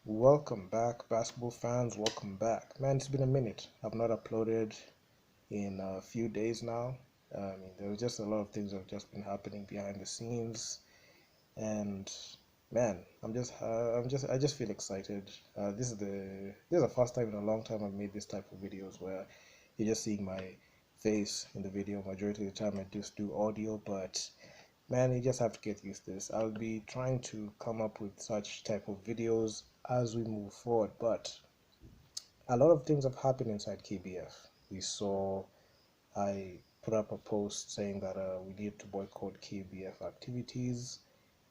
Welcome back, basketball fans. Welcome back. Man, it's been a minute. I've not uploaded in a few days now. There was just a lot of things that have just been happening behind the scenes, and man, I just feel excited. This is the first time in a long time I've made this type of videos where you're just seeing my face in the video. Majority of the time, I just do audio, but man, you just have to get used to this. I'll be trying to come up with such type of videos as we move forward, but a lot of things have happened inside KBF. We saw I put up a post saying that we need to boycott KBF activities.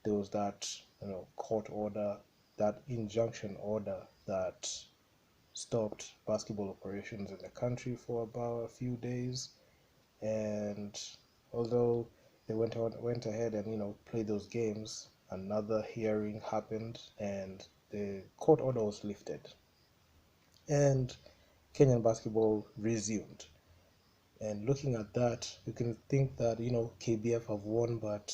There was that court order, that injunction order that stopped basketball operations in the country for about a few days. And although they went ahead and played those games, another hearing happened and the court order was lifted, and Kenyan basketball resumed. And looking at that, you can think that KBF have won, but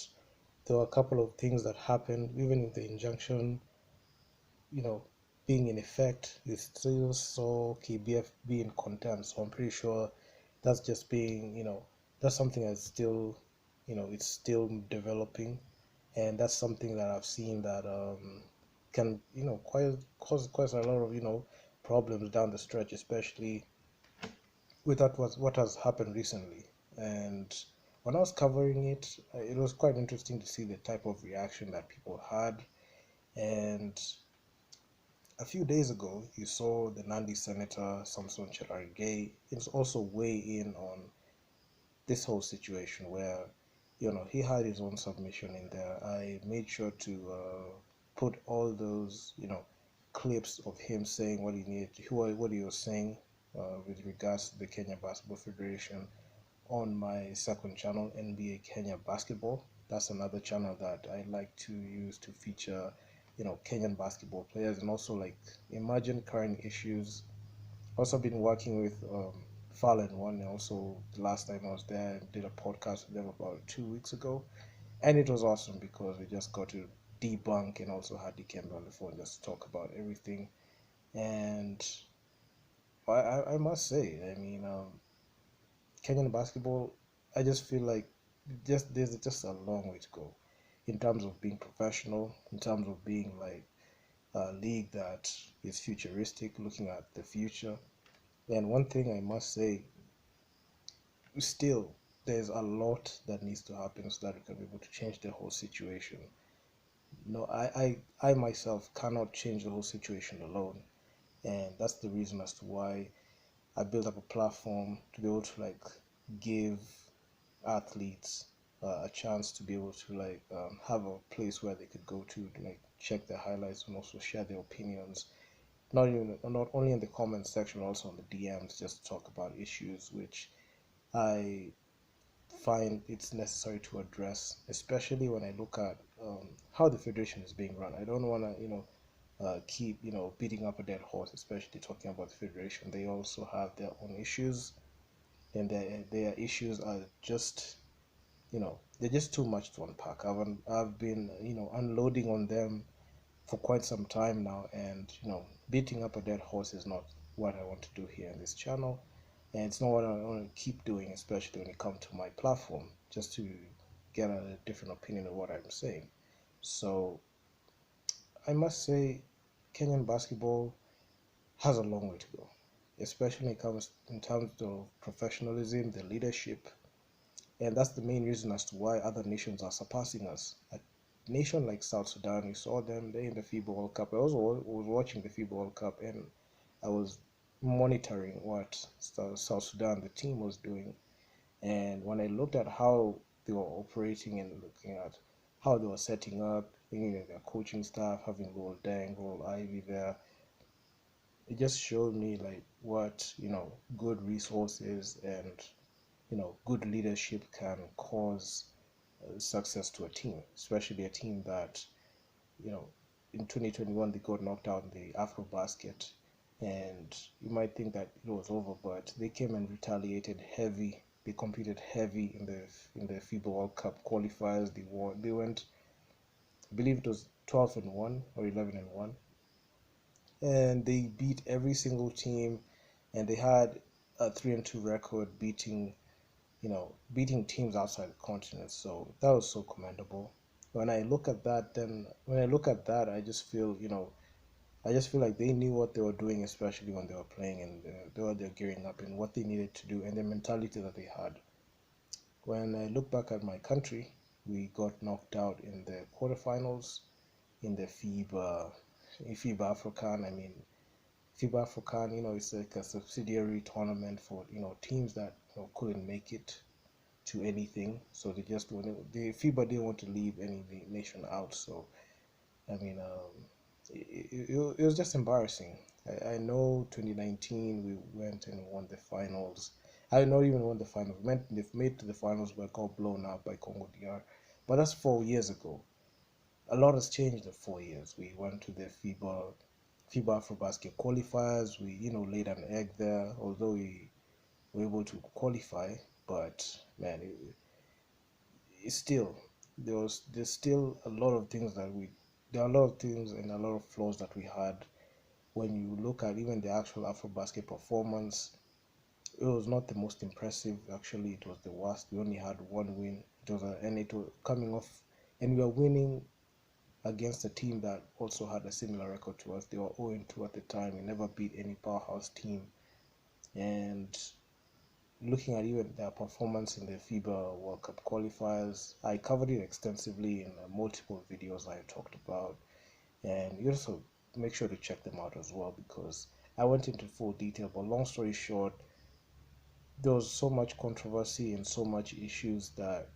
there were a couple of things that happened. Even with the injunction, you know, being in effect, you still saw KBF be in contempt. So I'm pretty sure that's just being, that's something that's still, it's still developing, and that's something that I've seen that can, quite cause quite a lot of, problems down the stretch, especially with that was what has happened recently. And when I was covering it, it was quite interesting to see the type of reaction that people had. And a few days ago, you saw the Nandi Senator Samson Cherargei is also weigh in on this whole situation where he had his own submission in there. I made sure to put all those clips of him saying what he needed, what he was saying with regards to the Kenya Basketball Federation on my second channel, NBA Kenya Basketball. That's another channel that I like to use to feature Kenyan basketball players and also like imagine current issues. Also been working with Fallen One. Also, the last time I was there, I did a podcast with them about 2 weeks ago, and it was awesome because we just got to debunk and also had Dikembe on the phone just to talk about everything. And I must say, Kenyan basketball, I just feel like there's just a long way to go in terms of being professional, in terms of being like a league that is futuristic, looking at the future. And one thing I must say, still, there's a lot that needs to happen so that we can be able to change the whole situation. No, I myself cannot change the whole situation alone, and that's the reason as to why I built up a platform to be able to like give athletes a chance to be able to like have a place where they could go to like check their highlights and also share their opinions, not only in the comments section, also on the DMs, just to talk about issues which I find it's necessary to address, especially when I look at how the federation is being run. I don't want to keep beating up a dead horse, especially talking about the federation. They also have their own issues, and their issues are just they're just too much to unpack. I've been unloading on them for quite some time now, and beating up a dead horse is not what I want to do here in this channel, and it's not what I want to keep doing, especially when it comes to my platform, just to get a different opinion of what I'm saying. So I must say, Kenyan basketball has a long way to go, especially when it comes in terms of professionalism, the leadership, and that's the main reason as to why other nations are surpassing us. A nation like South Sudan, you saw them, they in the FIBA World Cup. I also was watching the FIBA World Cup, and I was monitoring what South Sudan, the team, was doing. And when I looked at how they were operating and looking at how they were setting up, their coaching staff, having Roll Dang, Roll Ivy there, it just showed me like what good resources and good leadership can cause success to a team, especially a team that you know in 2021 they got knocked out in the Afro Basket, and you might think that it was over, but they came and retaliated heavy. They competed heavy in the FIBA World Cup qualifiers. They won. They went, I believe it was 12-1 or 11-1, and they beat every single team, and they had a 3-2 record, beating teams outside the continent. So that was so commendable. When I look at that, I just feel like they knew what they were doing, especially when they were playing and they're gearing up and what they needed to do and the mentality that they had. When I look back at my country, we got knocked out in the quarterfinals in the FIBA African. I mean, FIBA African, it's like a subsidiary tournament for teams that couldn't make it to anything. So they just wanted the FIBA didn't want to leave any nation out. So I mean, it was just embarrassing. I know 2019 we went and won the finals. I not even won the finals. They've made to the finals but got blown out by Congo DR. But that's 4 years ago. A lot has changed in 4 years. We went to the FIBA Afrobasket qualifiers. We laid an egg there, although we were able to qualify. But man, it's still there's still a lot of things that we there are a lot of things and a lot of flaws that we had. When you look at even the actual Afrobasket performance, it was not the most impressive. Actually, it was the worst. We only had one win. It was coming off, and we were winning against a team that also had a similar record to us. They were 0-2 at the time. We never beat any powerhouse team. And looking at even their performance in the FIBA World Cup qualifiers, I covered it extensively in multiple videos I talked about, and you also make sure to check them out as well because I went into full detail. But long story short, there was so much controversy and so much issues that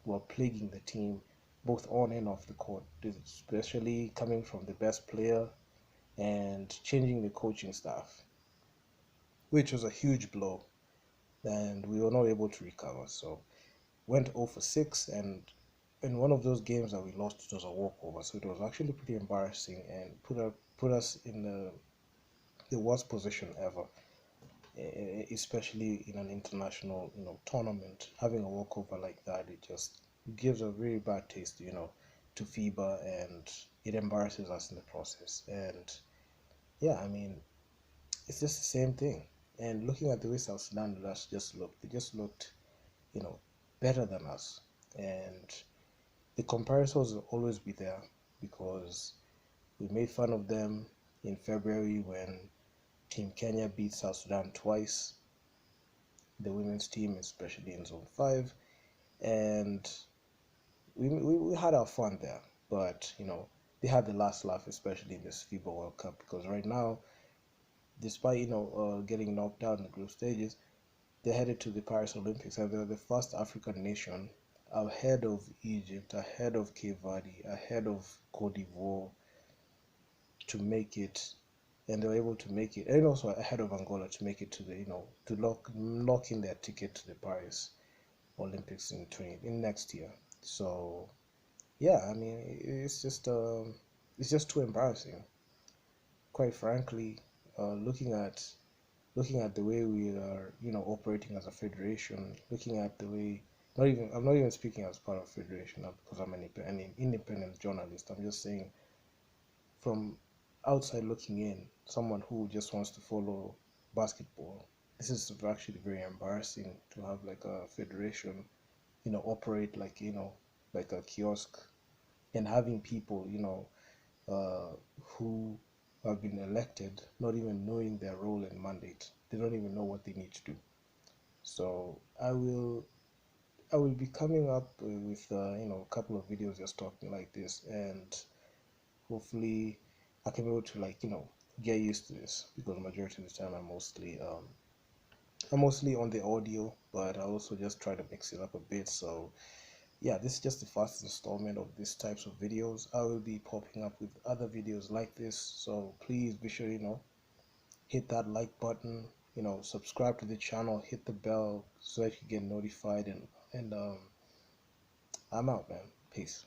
were plaguing the team, both on and off the court, especially coming from the best player and changing the coaching staff, which was a huge blow, and we were not able to recover. So went 0 for 6, and in one of those games that we lost, it was a walkover. So it was actually pretty embarrassing and put us in the worst position ever, especially in an international tournament. Having a walkover like that, it just gives a very bad taste, to FIBA, and it embarrasses us in the process. And yeah, I mean, it's just the same thing. And looking at the way South Sudan they just looked, you know, better than us. And the comparisons will always be there because we made fun of them in February when Team Kenya beat South Sudan twice, the women's team, especially in Zone 5. And we had our fun there. But, they had the last laugh, especially in this FIBA World Cup, because right now, despite, getting knocked out in the group stages, they're headed to the Paris Olympics, and they're the first African nation ahead of Egypt, ahead of Cape Verde, ahead of Cote d'Ivoire to make it, and they were able to make it, and also ahead of Angola to make it to the, to lock in their ticket to the Paris Olympics in next year. So yeah, I mean, it's just too embarrassing, quite frankly. Looking at the way we are, operating as a federation, looking at the way, I'm not even speaking as part of federation now because I'm an independent journalist. I'm just saying from outside looking in, someone who just wants to follow basketball. This is actually very embarrassing to have like a federation, operate like, like a kiosk, and having people, who have been elected not even knowing their role and mandate. They don't even know what they need to do. So I will be coming up with a couple of videos just talking like this, and hopefully I can be able to get used to this because majority of the time I'm mostly on the audio, but I also just try to mix it up a bit. So yeah, this is just the first installment of these types of videos. I will be popping up with other videos like this, so please be sure hit that like button, subscribe to the channel, hit the bell so that you get notified, and I'm out, man. Peace.